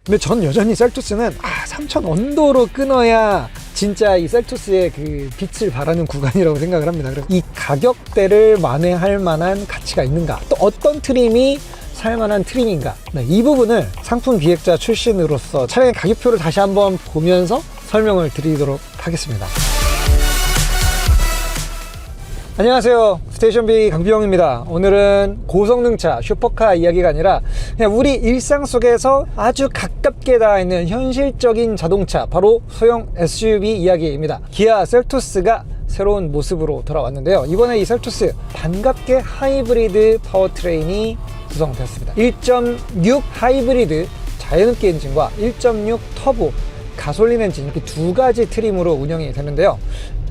근데 전 여전히 셀토스는 3000 언더로 끊어야 진짜 이 셀토스의 그 빛을 발하는 구간이라고 생각을 합니다. 그래서 이 가격대를 만회할 만한 가치가 있는가, 또 어떤 트림이 살만한 트림인가, 이 부분을 상품 기획자 출신으로서 차량의 가격표를 다시 한번 보면서 설명을 드리도록 하겠습니다. 안녕하세요, 스테이션B 강비영입니다. 오늘은 고성능차 슈퍼카 이야기가 아니라 그냥 우리 일상 속에서 아주 가깝게 닿아 있는 현실적인 자동차, 바로 소형 SUV 이야기입니다. 기아 셀토스가 새로운 모습으로 돌아왔는데요, 이번에 이 셀토스 반갑게 하이브리드 파워트레인이 구성되었습니다. 1.6 하이브리드 자연흡기 엔진과 1.6 터보 가솔린 엔진, 이렇게 두 가지 트림으로 운영이 되는데요,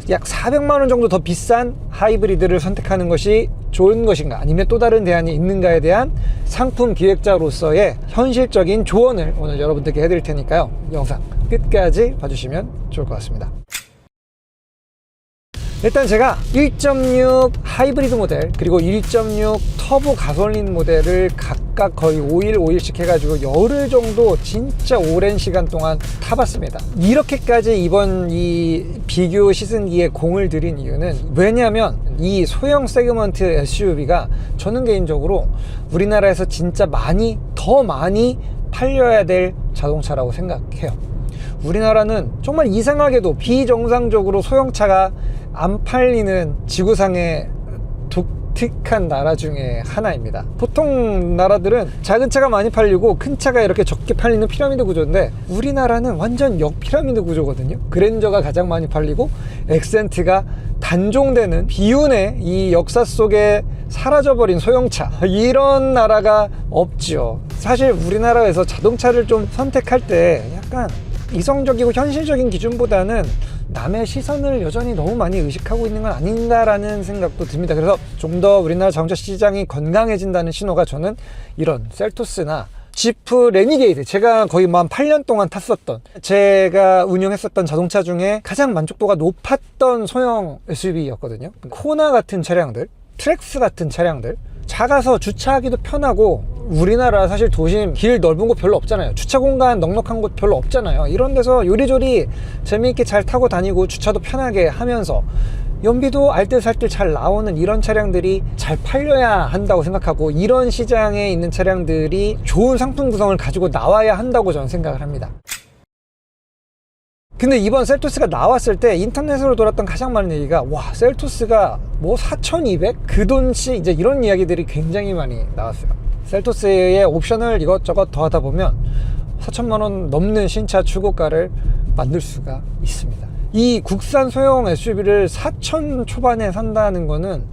약 400만원 정도 더 비싼 하이브리드를 선택하는 것이 좋은 것인가, 아니면 또 다른 대안이 있는가에 대한 상품 기획자로서의 현실적인 조언을 오늘 여러분들께 해드릴 테니까요, 영상 끝까지 봐주시면 좋을 것 같습니다. 일단 제가 1.6 하이브리드 모델 그리고 1.6 터보 가솔린 모델을 각각 거의 5일씩 해가지고 열흘 정도 진짜 오랜 시간 동안 타봤습니다. 이렇게까지 이번 이 비교 시승기에 공을 들인 이유는, 왜냐하면 이 소형 세그먼트 SUV가 저는 개인적으로 우리나라에서 진짜 더 많이 팔려야 될 자동차라고 생각해요. 우리나라는 정말 이상하게도 비정상적으로 소형차가 안 팔리는 지구상의 독특한 나라 중에 하나입니다. 보통 나라들은 작은 차가 많이 팔리고 큰 차가 이렇게 적게 팔리는 피라미드 구조인데, 우리나라는 완전 역피라미드 구조거든요. 그랜저가 가장 많이 팔리고 엑센트가 단종되는 비운의 이 역사 속에 사라져버린 소형차, 이런 나라가 없죠. 사실 우리나라에서 자동차를 좀 선택할 때 약간 이성적이고 현실적인 기준보다는 남의 시선을 여전히 너무 많이 의식하고 있는 건 아닌가라는 생각도 듭니다. 그래서 좀 더 우리나라 자동차 시장이 건강해진다는 신호가, 저는 이런 셀토스나 지프 레니게이드, 제가 거의 한 8년 동안 탔었던, 제가 운영했었던 자동차 중에 가장 만족도가 높았던 소형 SUV였거든요. 코나 같은 차량들, 트랙스 같은 차량들, 작아서 주차하기도 편하고, 우리나라 사실 도심 길 넓은 곳 별로 없잖아요. 주차 공간 넉넉한 곳 별로 없잖아요. 이런 데서 요리조리 재미있게 잘 타고 다니고 주차도 편하게 하면서 연비도 알뜰살뜰 잘 나오는 이런 차량들이 잘 팔려야 한다고 생각하고, 이런 시장에 있는 차량들이 좋은 상품 구성을 가지고 나와야 한다고 저는 생각을 합니다. 근데 이번 셀토스가 나왔을 때 인터넷으로 돌았던 가장 많은 얘기가, 와, 셀토스가 뭐 4,200? 그 돈치, 이제 이런 이야기들이 굉장히 많이 나왔어요. 셀토스의 옵션을 이것저것 더 하다 보면 4천만원 넘는 신차 출고가를 만들 수가 있습니다. 이 국산 소형 SUV를 4천 초반에 산다는 거는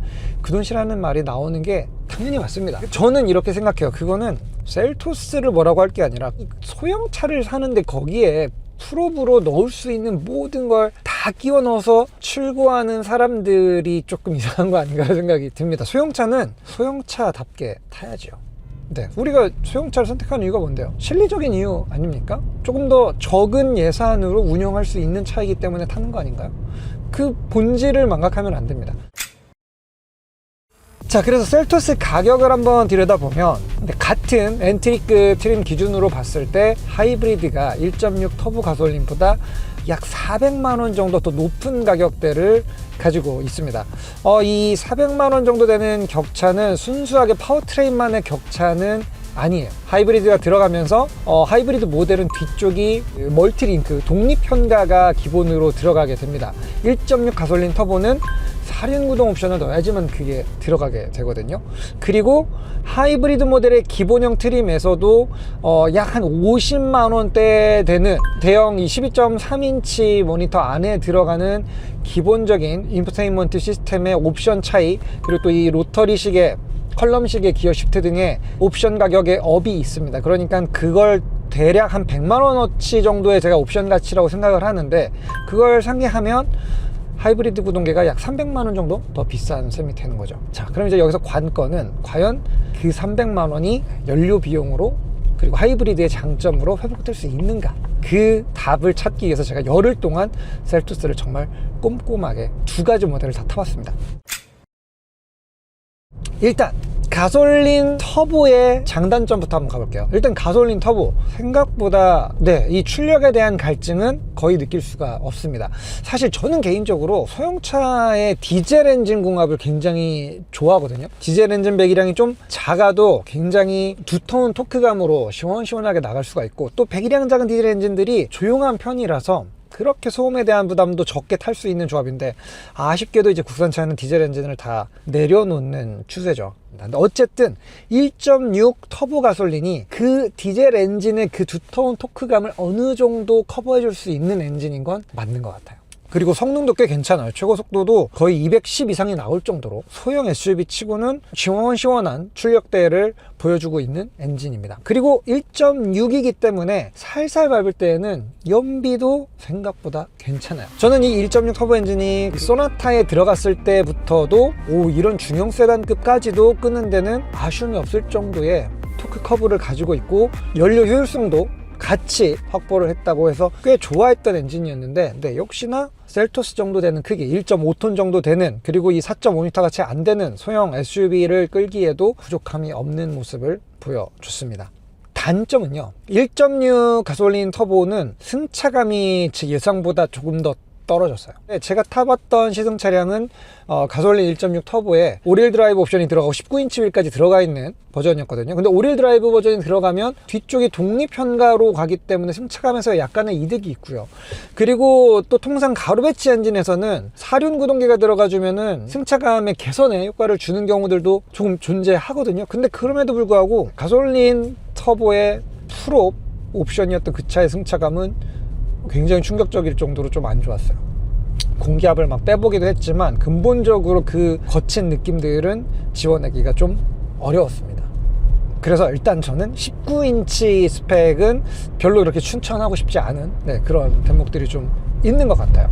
그 돈이라는 말이 나오는 게 당연히 맞습니다. 저는 이렇게 생각해요. 그거는 셀토스를 뭐라고 할 게 아니라 소형차를 사는데 거기에 풀업으로 넣을 수 있는 모든 걸 다 끼워 넣어서 출고하는 사람들이 조금 이상한 거 아닌가 생각이 듭니다. 소형차는 소형차답게 타야죠. 네, 우리가 소형차를 선택하는 이유가 뭔데요? 실리적인 이유 아닙니까? 조금 더 적은 예산으로 운영할 수 있는 차이기 때문에 타는 거 아닌가요? 그 본질을 망각하면 안 됩니다. 자, 그래서 셀토스 가격을 한번 들여다보면, 같은 엔트리급 트림 기준으로 봤을 때 하이브리드가 1.6 터보 가솔린보다 약 400만원 정도 더 높은 가격대를 가지고 있습니다. 이 400만원 정도 되는 격차는 순수하게 파워트레인만의 격차는 아니에요. 하이브리드가 들어가면서 하이브리드 모델은 뒤쪽이 멀티링크 독립현가가 기본으로 들어가게 됩니다. 1.6 가솔린 터보는 4륜 구동 옵션을 넣어야지만 그게 들어가게 되거든요. 그리고 하이브리드 모델의 기본형 트림에서도 약 한 50만원대 되는 대형 12.3인치 모니터 안에 들어가는 기본적인 인포테인먼트 시스템의 옵션 차이, 그리고 또 이 로터리식의 컬럼식의 기어 시프트 등의 옵션 가격에 업이 있습니다. 그러니까 그걸 대략 한 100만원어치 정도의 제가 옵션 가치라고 생각을 하는데, 그걸 상회하면 하이브리드 구동계가 약 300만원 정도 더 비싼 셈이 되는 거죠. 자, 그럼 이제 여기서 관건은 과연 그 300만원이 연료 비용으로 그리고 하이브리드의 장점으로 회복될 수 있는가, 그 답을 찾기 위해서 제가 열흘 동안 셀토스를 정말 꼼꼼하게 두 가지 모델을 다 타봤습니다. 일단 가솔린 터보의 장단점부터 한번 가볼게요. 일단 가솔린 터보 생각보다 이 출력에 대한 갈증은 거의 느낄 수가 없습니다. 사실 저는 개인적으로 소형차의 디젤 엔진 궁합을 굉장히 좋아하거든요. 디젤 엔진 배기량이 좀 작아도 굉장히 두터운 토크감으로 시원시원하게 나갈 수가 있고, 또 배기량 작은 디젤 엔진들이 조용한 편이라서 그렇게 소음에 대한 부담도 적게 탈 수 있는 조합인데, 아쉽게도 이제 국산차는 디젤 엔진을 다 내려놓는 추세죠. 근데 어쨌든 1.6 터보 가솔린이 그 디젤 엔진의 그 두터운 토크감을 어느 정도 커버해 줄 수 있는 엔진인 건 맞는 것 같아요. 그리고 성능도 꽤 괜찮아요. 최고 속도도 거의 210 이상이 나올 정도로 소형 SUV 치고는 시원시원한 출력대를 보여주고 있는 엔진입니다. 그리고 1.6이기 때문에 살살 밟을 때에는 연비도 생각보다 괜찮아요. 저는 이 1.6 터보 엔진이 소나타에 들어갔을 때부터도 이런 중형 세단급까지도 끄는 데는 아쉬움이 없을 정도의 토크 커브를 가지고 있고, 연료 효율성도 같이 확보를 했다고 해서 꽤 좋아했던 엔진이었는데, 역시나 셀토스 정도 되는 크기, 1.5톤 정도 되는, 그리고 이 4.5m 같이 안 되는 소형 SUV를 끌기에도 부족함이 없는 모습을 보여줬습니다. 단점은요, 1.6 가솔린 터보는 승차감이 제 예상보다 조금 더 떨어졌어요. 제가 타봤던 시승 차량은 가솔린 1.6 터보에 오릴 드라이브 옵션이 들어가고 19인치 휠까지 들어가 있는 버전이었거든요. 근데 오릴 드라이브 버전이 들어가면 뒤쪽이 독립 현가로 가기 때문에 승차감에서 약간의 이득이 있고요. 그리고 또 통상 가로 배치 엔진에서는 사륜 구동기가 들어가주면은 승차감의 개선에 효과를 주는 경우들도 조금 존재하거든요. 근데 그럼에도 불구하고 가솔린 터보의 풀옵 옵션이었던 그 차의 승차감은 굉장히 충격적일 정도로 좀 안 좋았어요. 공기압을 막 빼보기도 했지만 근본적으로 그 거친 느낌들은 지워내기가 좀 어려웠습니다. 그래서 일단 저는 19인치 스펙은 별로 이렇게 추천하고 싶지 않은 그런 대목들이 좀 있는 것 같아요.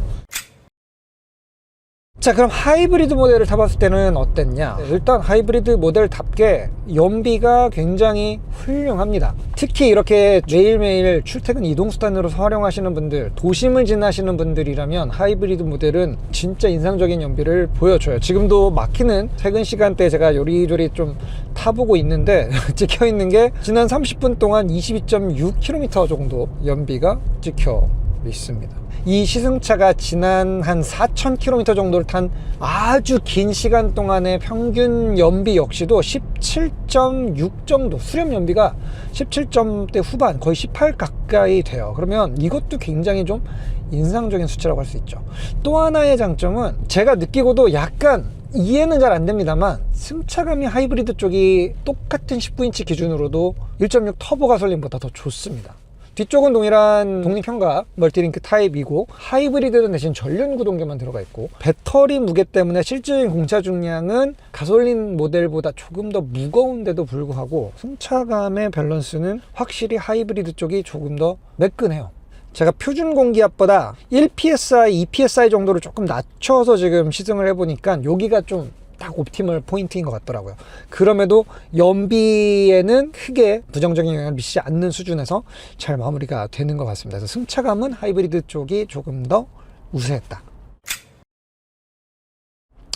자, 그럼 하이브리드 모델을 타봤을 때는 어땠냐? 일단 하이브리드 모델답게 연비가 굉장히 훌륭합니다. 특히 이렇게 매일매일 출퇴근 이동수단으로 활용하시는 분들, 도심을 지나시는 분들이라면 하이브리드 모델은 진짜 인상적인 연비를 보여줘요. 지금도 막히는 퇴근 시간대에 제가 요리조리 좀 타보고 있는데 찍혀 있는 게 지난 30분 동안 22.6km 정도 연비가 찍혀 있습니다. 이 시승차가 지난 한 4,000km 정도를 탄 아주 긴 시간 동안의 평균 연비 역시도 17.6 정도, 수렴 연비가 17점대 후반, 거의 18 가까이 돼요. 그러면 이것도 굉장히 좀 인상적인 수치라고 할 수 있죠. 또 하나의 장점은 제가 느끼고도 약간 이해는 잘 안 됩니다만, 승차감이 하이브리드 쪽이 똑같은 19인치 기준으로도 1.6 터보 가솔린보다 더 좋습니다. 뒤쪽은 동일한 독립현가 멀티링크 타입이고, 하이브리드는 대신 전륜 구동계만 들어가 있고, 배터리 무게 때문에 실질적인 공차 중량은 가솔린 모델보다 조금 더 무거운데도 불구하고 승차감의 밸런스는 확실히 하이브리드 쪽이 조금 더 매끈해요. 제가 표준 공기압보다 1psi, 2psi 정도를 조금 낮춰서 지금 시승을 해보니까 여기가 좀 딱 옵티멀 포인트인 것 같더라고요. 그럼에도 연비에는 크게 부정적인 영향을 미치지 않는 수준에서 잘 마무리가 되는 것 같습니다. 그래서 승차감은 하이브리드 쪽이 조금 더 우세했다.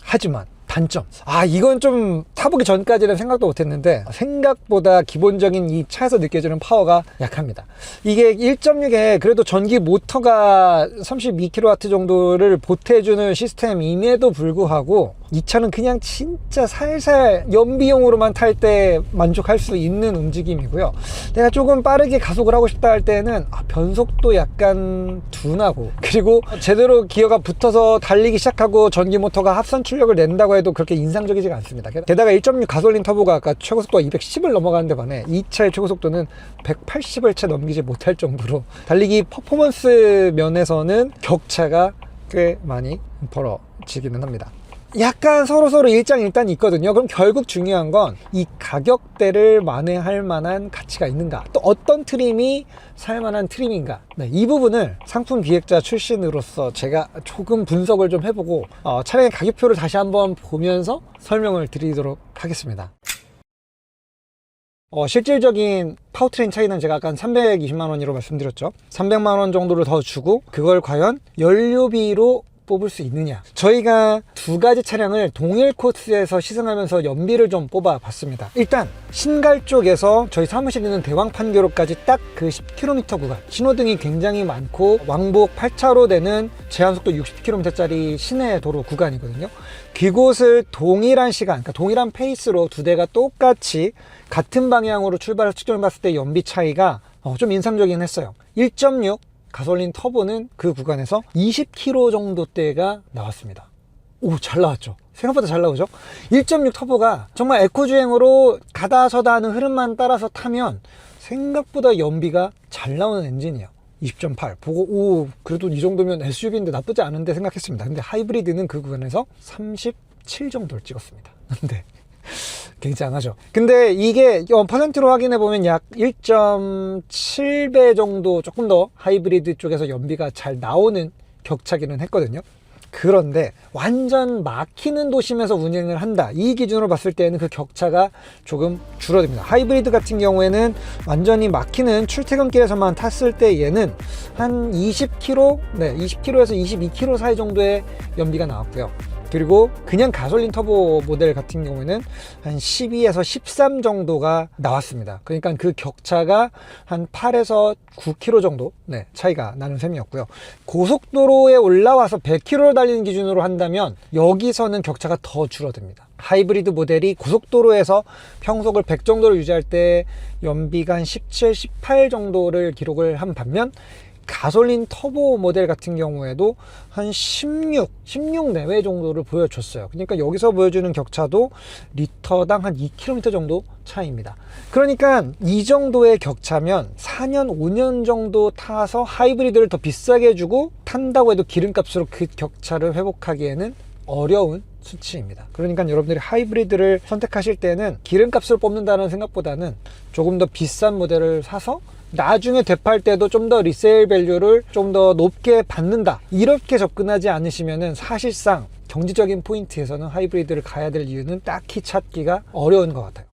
하지만 단점, 이건 좀 타보기 전까지는 생각도 못했는데, 생각보다 기본적인 이 차에서 느껴지는 파워가 약합니다. 이게 1.6에 그래도 전기 모터가 32kW 정도를 보태주는 시스템임에도 불구하고 이 차는 그냥 진짜 살살 연비용으로만 탈 때 만족할 수 있는 움직임이고요. 내가 조금 빠르게 가속을 하고 싶다 할 때는 변속도 약간 둔하고, 그리고 제대로 기어가 붙어서 달리기 시작하고 전기 모터가 합선 출력을 낸다고 해도 그렇게 인상적이지가 않습니다. 게다가 1.6 가솔린 터보가 아까 최고속도가 210을 넘어가는데 반해 이 차의 최고속도는 180을 채 넘기지 못할 정도로 달리기 퍼포먼스 면에서는 격차가 꽤 많이 벌어지기는 합니다. 약간 서로 일장일단이 있거든요. 그럼 결국 중요한 건 이 가격대를 만회할 만한 가치가 있는가, 또 어떤 트림이 살만한 트림인가, 이 부분을 상품 기획자 출신으로서 제가 조금 분석을 좀 해보고 차량의 가격표를 다시 한번 보면서 설명을 드리도록 하겠습니다. 실질적인 파워트레인 차이는 제가 아까 320만 원이라고 말씀드렸죠. 300만 원 정도를 더 주고 그걸 과연 연료비로 뽑을 수 있느냐. 저희가 두 가지 차량을 동일 코스에서 시승하면서 연비를 좀 뽑아 봤습니다. 일단 신갈 쪽에서 저희 사무실에 있는 대왕 판교로까지 딱 그 10km 구간, 신호등이 굉장히 많고 왕복 8차로 되는 제한속도 60km짜리 시내 도로 구간이거든요. 그곳을 동일한 시간, 그러니까 동일한 페이스로 두 대가 똑같이 같은 방향으로 출발을 측정해 봤을 때 연비 차이가 좀 인상적이긴 했어요. 1.6 가솔린 터보는 그 구간에서 20km 정도대가 나왔습니다. 오, 잘 나왔죠. 생각보다 잘 나오죠. 1.6 터보가 정말 에코주행으로 가다 서다 하는 흐름만 따라서 타면 생각보다 연비가 잘 나오는 엔진이에요. 20.8 보고 오, 그래도 이 정도면 SUV인데 나쁘지 않은데 생각했습니다. 근데 하이브리드는 그 구간에서 37 정도를 찍었습니다. 근데 굉장하죠. 근데 이게 퍼센트로 확인해 보면 약 1.7배 정도 조금 더 하이브리드 쪽에서 연비가 잘 나오는 격차기는 했거든요. 그런데 완전 막히는 도심에서 운행을 한다, 이 기준으로 봤을 때는 그 격차가 조금 줄어듭니다. 하이브리드 같은 경우에는 완전히 막히는 출퇴근길에서만 탔을 때 얘는 한 20km, 20km에서 22km 사이 정도의 연비가 나왔고요. 그리고 그냥 가솔린 터보 모델 같은 경우에는 한 12에서 13 정도가 나왔습니다. 그러니까 그 격차가 한 8에서 9km 정도 차이가 나는 셈이었고요. 고속도로에 올라와서 100km를 달리는 기준으로 한다면 여기서는 격차가 더 줄어듭니다. 하이브리드 모델이 고속도로에서 평속을 100 정도로 유지할 때 연비가 한 17, 18 정도를 기록을 한 반면 가솔린 터보 모델 같은 경우에도 한 16 내외 정도를 보여줬어요. 그러니까 여기서 보여주는 격차도 리터당 한 2km 정도 차이입니다. 그러니까 이 정도의 격차면 4년, 5년 정도 타서 하이브리드를 더 비싸게 주고 탄다고 해도 기름값으로 그 격차를 회복하기에는 어려운 수치입니다. 그러니까 여러분들이 하이브리드를 선택하실 때는 기름값을 뽑는다는 생각보다는 조금 더 비싼 모델을 사서 나중에 되팔 때도 좀 더 리세일 밸류를 좀 더 높게 받는다, 이렇게 접근하지 않으시면은 사실상 경제적인 포인트에서는 하이브리드를 가야 될 이유는 딱히 찾기가 어려운 것 같아요.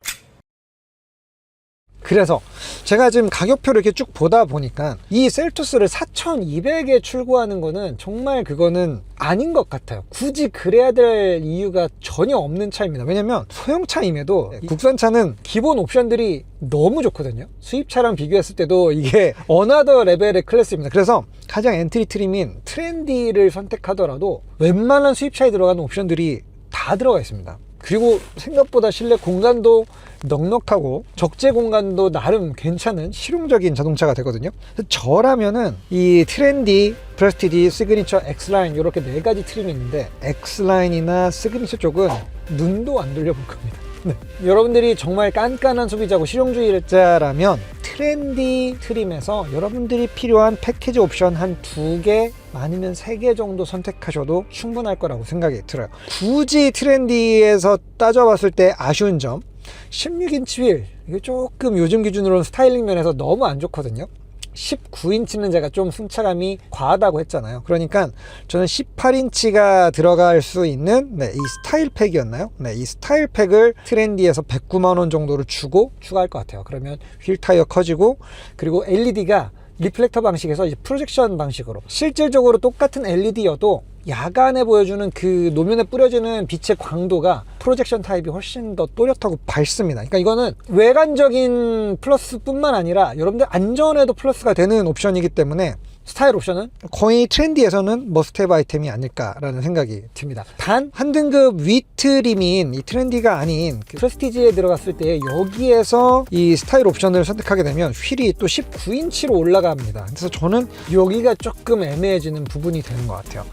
그래서 제가 지금 가격표를 이렇게 쭉 보다 보니까 이 셀토스를 4,200에 출고하는 거는 정말 그거는 아닌 것 같아요. 굳이 그래야 될 이유가 전혀 없는 차입니다. 왜냐면 소형차임에도 국산차는 기본 옵션들이 너무 좋거든요. 수입차랑 비교했을 때도 이게 어나더 레벨의 클래스입니다. 그래서 가장 엔트리 트림인 트렌디를 선택하더라도 웬만한 수입차에 들어가는 옵션들이 다 들어가 있습니다. 그리고 생각보다 실내 공간도 넉넉하고 적재 공간도 나름 괜찮은 실용적인 자동차가 되거든요. 저라면은 이 트렌디, 프레스티지, 시그니처, X라인 이렇게 네 가지 트림이 있는데 X라인이나 시그니처 쪽은 눈도 안 돌려볼 겁니다. 여러분들이 정말 깐깐한 소비자고 실용주의자라면 트렌디 트림에서 여러분들이 필요한 패키지 옵션 한 2개 많으면 3개 정도 선택하셔도 충분할 거라고 생각이 들어요. 굳이 트렌디에서 따져봤을 때 아쉬운 점, 16인치 휠, 이게 조금 요즘 기준으로는 스타일링 면에서 너무 안 좋거든요. 19인치는 제가 좀 승차감이 과하다고 했잖아요. 그러니까 저는 18인치가 들어갈 수 있는 이 스타일 팩이었나요? 이 스타일 팩을 트렌디에서 109만 원 정도를 주고 추가할 것 같아요. 그러면 휠 타이어 커지고, 그리고 LED가 리플렉터 방식에서 이제 프로젝션 방식으로, 실질적으로 똑같은 LED여도 야간에 보여주는 그 노면에 뿌려지는 빛의 광도가 프로젝션 타입이 훨씬 더 또렷하고 밝습니다. 그러니까 이거는 외관적인 플러스 뿐만 아니라 여러분들 안전에도 플러스가 되는 옵션이기 때문에 스타일 옵션은 거의 트렌디에서는 머스트헤브 아이템이 아닐까라는 생각이 듭니다. 단 한 등급 위 트림인 이 트렌디가 아닌 그 프레스티지에 들어갔을 때 여기에서 이 스타일 옵션을 선택하게 되면 휠이 또 19인치로 올라갑니다. 그래서 저는 여기가 조금 애매해지는 부분이 되는 것 같아요.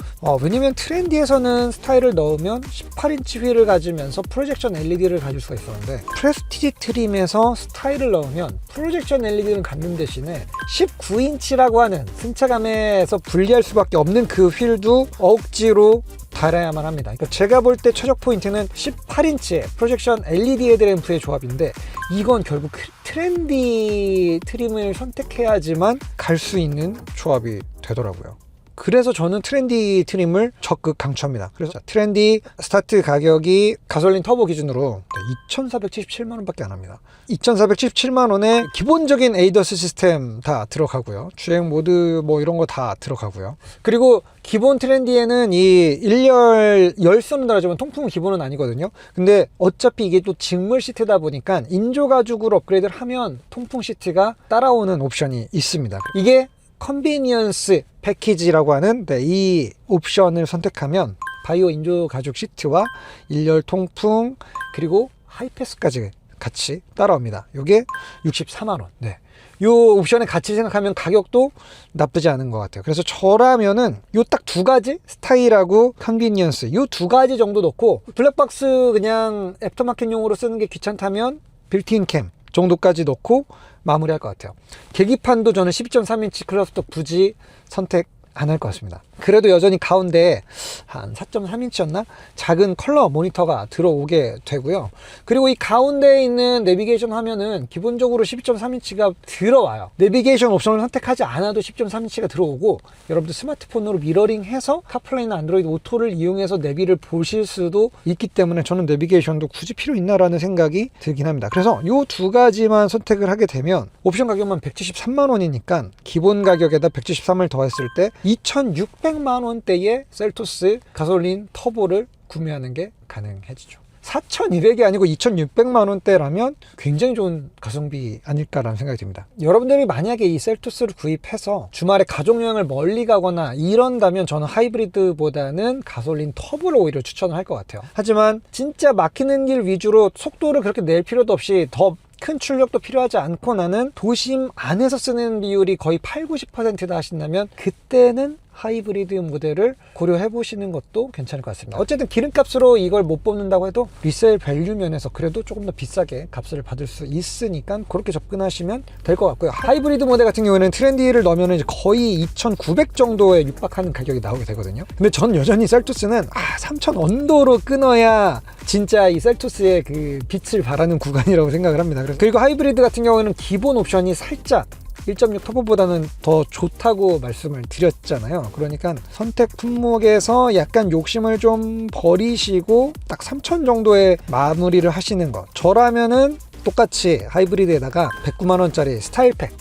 왜냐면 트렌디에서는 스타일을 넣으면 18인치 휠을 가지면서 프로젝션 LED를 가질 수가 있었는데, 프레스티지 트림에서 스타일을 넣으면 프로젝션 LED는 갖는 대신에 19인치라고 하는 승차감에서 분리할 수밖에 없는 그 휠도 억지로 달아야만 합니다. 그러니까 제가 볼 때 최적 포인트는 18인치의 프로젝션 LED 헤드램프의 조합인데, 이건 결국 트렌디 트림을 선택해야지만 갈 수 있는 조합이 되더라고요. 그래서 저는 트렌디 트림을 적극 강추합니다. 그래서 트렌디 스타트 가격이 가솔린 터보 기준으로 2,477만 원밖에 안 합니다. 2,477만 원에 기본적인 에이더스 시스템 다 들어가고요. 주행 모드 뭐 이런 거 다 들어가고요. 그리고 기본 트렌디에는 이 1열 열선은 달아주면 통풍은 기본은 아니거든요. 근데 어차피 이게 또 직물 시트다 보니까 인조 가죽으로 업그레이드를 하면 통풍 시트가 따라오는 옵션이 있습니다. 이게 컨비니언스 패키지라고 하는 이 옵션을 선택하면 바이오 인조 가죽 시트와 1열 통풍 그리고 하이패스까지 같이 따라옵니다. 이게 64만 원. 네. 이 옵션을 같이 생각하면 가격도 나쁘지 않은 것 같아요. 그래서 저라면은 요 딱 두 가지 스타일하고 컨비니언스 요 두 가지 정도 넣고 블랙박스 그냥 애프터마켓용으로 쓰는 게 귀찮다면 빌트인 캠 정도까지 넣고 마무리할 것 같아요. 계기판도 저는 12.3인치 클러스터 굳이 선택 안 할 것 같습니다. 그래도 여전히 가운데 한 4.3인치였나? 작은 컬러 모니터가 들어오게 되고요. 그리고 이 가운데에 있는 내비게이션 화면은 기본적으로 12.3인치가 들어와요. 내비게이션 옵션을 선택하지 않아도 10.3인치가 들어오고 여러분들 스마트폰으로 미러링해서 카플레이나 안드로이드 오토를 이용해서 내비를 보실 수도 있기 때문에 저는 내비게이션도 굳이 필요 있나라는 생각이 들긴 합니다. 그래서 이 두 가지만 선택을 하게 되면 옵션 가격만 173만 원이니까 기본 가격에다 173을 더했을 때 2,600만 원대의 셀토스 가솔린 터보를 구매하는 게 가능해지죠. 4,200이 아니고 2,600만 원대라면 굉장히 좋은 가성비 아닐까라는 생각이 듭니다. 여러분들이 만약에 이 셀토스를 구입해서 주말에 가족여행을 멀리 가거나 이런다면 저는 하이브리드보다는 가솔린 터보를 오히려 추천을 할 것 같아요. 하지만 진짜 막히는 길 위주로 속도를 그렇게 낼 필요도 없이 더 큰 출력도 필요하지 않고 나는 도심 안에서 쓰는 비율이 거의 80~90%다 하신다면 그때는 하이브리드 모델을 고려해 보시는 것도 괜찮을 것 같습니다. 어쨌든 기름값으로 이걸 못 뽑는다고 해도 리셀 밸류 면에서 그래도 조금 더 비싸게 값을 받을 수 있으니까 그렇게 접근하시면 될 것 같고요. 하이브리드 모델 같은 경우에는 트렌디를 넣으면 이제 거의 2,900 정도에 육박하는 가격이 나오게 되거든요. 근데 전 여전히 셀토스는 3,000 언더로 끊어야 진짜 이 셀토스의 그 빛을 발하는 구간이라고 생각을 합니다. 그리고 하이브리드 같은 경우에는 기본 옵션이 살짝 1.6 터보보다는 더 좋다고 말씀을 드렸잖아요. 그러니까 선택 품목에서 약간 욕심을 좀 버리시고 딱 3,000 정도의 마무리를 하시는 것. 저라면은 똑같이 하이브리드에다가 109만 원짜리 스타일팩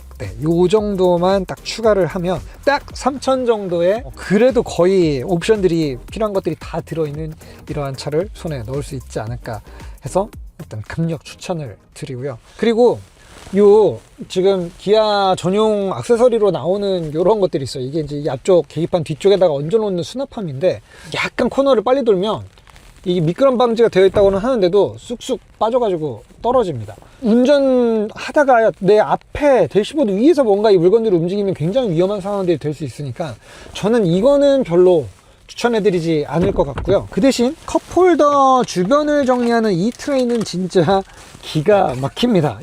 요 정도만 딱 추가를 하면 딱 3,000 정도의 그래도 거의 옵션들이 필요한 것들이 다 들어있는 이러한 차를 손에 넣을 수 있지 않을까 해서 일단 강력 추천을 드리고요. 그리고 요 지금 기아 전용 액세서리로 나오는 요런 것들이 있어요. 이게 이제 이 앞쪽 계기판 뒤쪽에다가 얹어 놓는 수납함인데 약간 코너를 빨리 돌면 이게 미끄럼 방지가 되어 있다고는 하는데도 쑥쑥 빠져가지고 떨어집니다. 운전하다가 내 앞에 대시보드 위에서 뭔가 이 물건들이 움직이면 굉장히 위험한 상황들이 될 수 있으니까 저는 이거는 별로 추천해드리지 않을 것 같고요. 그 대신 컵홀더 주변을 정리하는 이 트레이는 진짜 기가 막힙니다.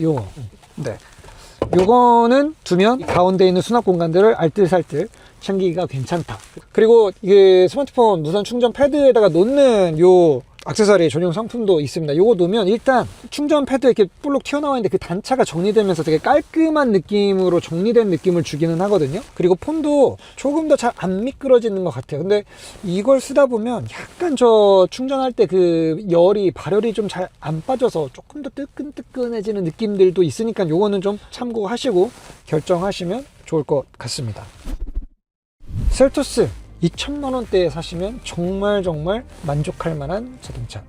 요거는 두면 가운데 있는 수납 공간들을 알뜰살뜰 챙기기가 괜찮다. 그리고 이게 스마트폰 무선 충전 패드에다가 놓는 요 액세서리 전용 상품도 있습니다. 요거 놓으면 일단 충전 패드 이렇게 볼록 튀어나와 있는데 그 단차가 정리되면서 되게 깔끔한 느낌으로 정리된 느낌을 주기는 하거든요. 그리고 폰도 조금 더 잘 안 미끄러지는 것 같아요. 근데 이걸 쓰다 보면 약간 저 충전할 때 그 열이 발열이 좀 잘 안 빠져서 조금 더 뜨끈뜨끈해지는 느낌들도 있으니까 요거는 좀 참고하시고 결정하시면 좋을 것 같습니다. 셀토스 2,000만 원대에 사시면 정말 만족할 만한 자동차인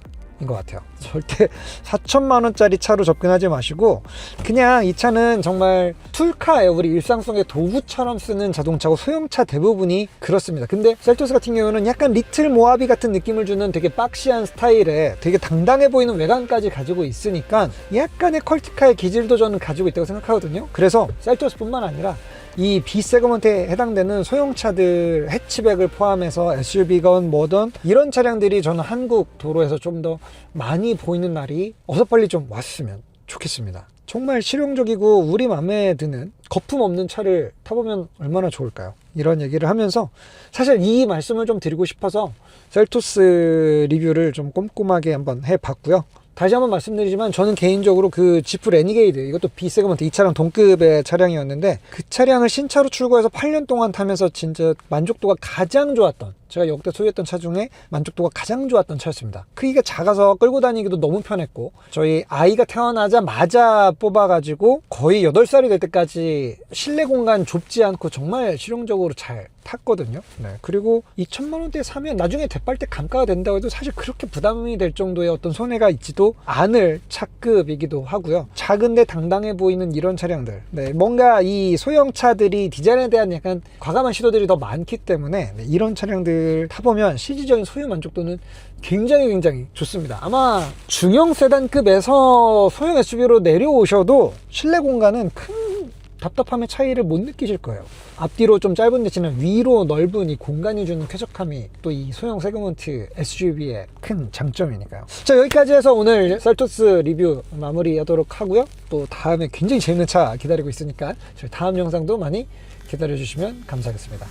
것 같아요. 절대 4,000만 원짜리 차로 접근하지 마시고 그냥 이 차는 정말 툴카예요. 우리 일상 속의 도구처럼 쓰는 자동차고 소형차 대부분이 그렇습니다. 근데 셀토스 같은 경우는 약간 리틀 모하비 같은 느낌을 주는 되게 박시한 스타일에 되게 당당해 보이는 외관까지 가지고 있으니까 약간의 컬티카의 기질도 저는 가지고 있다고 생각하거든요. 그래서 셀토스뿐만 아니라 이 B세그먼트에 해당되는 소형차들 해치백을 포함해서 SUV건 뭐든 이런 차량들이 저는 한국 도로에서 좀 더 많이 보이는 날이 어서 빨리 좀 왔으면 좋겠습니다. 정말 실용적이고 우리 마음에 드는 거품 없는 차를 타보면 얼마나 좋을까요? 이런 얘기를 하면서 사실 이 말씀을 좀 드리고 싶어서 셀토스 리뷰를 좀 꼼꼼하게 한번 해봤고요. 다시 한번 말씀드리지만 저는 개인적으로 그 지프 레니게이드, 이것도 B 세그먼트 이 차량 동급의 차량이었는데 그 차량을 신차로 출고해서 8년 동안 타면서 진짜 만족도가 가장 좋았던, 제가 역대 소유했던 차 중에 만족도가 가장 좋았던 차였습니다. 크기가 작아서 끌고 다니기도 너무 편했고, 저희 아이가 태어나자마자 뽑아가지고 거의 8살이 될 때까지 실내 공간 좁지 않고 정말 실용적으로 잘 탔거든요. 네. 그리고 2천만 원대에 사면 나중에 대빨 때 감가가 된다고 해도 사실 그렇게 부담이 될 정도의 어떤 손해가 있지도 않을 차급이기도 하고요. 작은데 당당해 보이는 이런 차량들, 네. 뭔가 이 소형차들이 디자인에 대한 약간 과감한 시도들이 더 많기 때문에 네. 이런 차량들 타보면 실질적인 소유 만족도는 굉장히 좋습니다. 아마 중형 세단급에서 소형 SUV로 내려오셔도 실내 공간은 큰 답답함의 차이를 못 느끼실 거예요. 앞뒤로 좀 짧은 대신에 위로 넓은 이 공간이 주는 쾌적함이 또 이 소형 세그먼트 SUV의 큰 장점이니까요. 자, 여기까지 해서 오늘 셀토스 리뷰 마무리하도록 하고요. 또 다음에 굉장히 재밌는 차 기다리고 있으니까 저희 다음 영상도 많이 기다려 주시면 감사하겠습니다.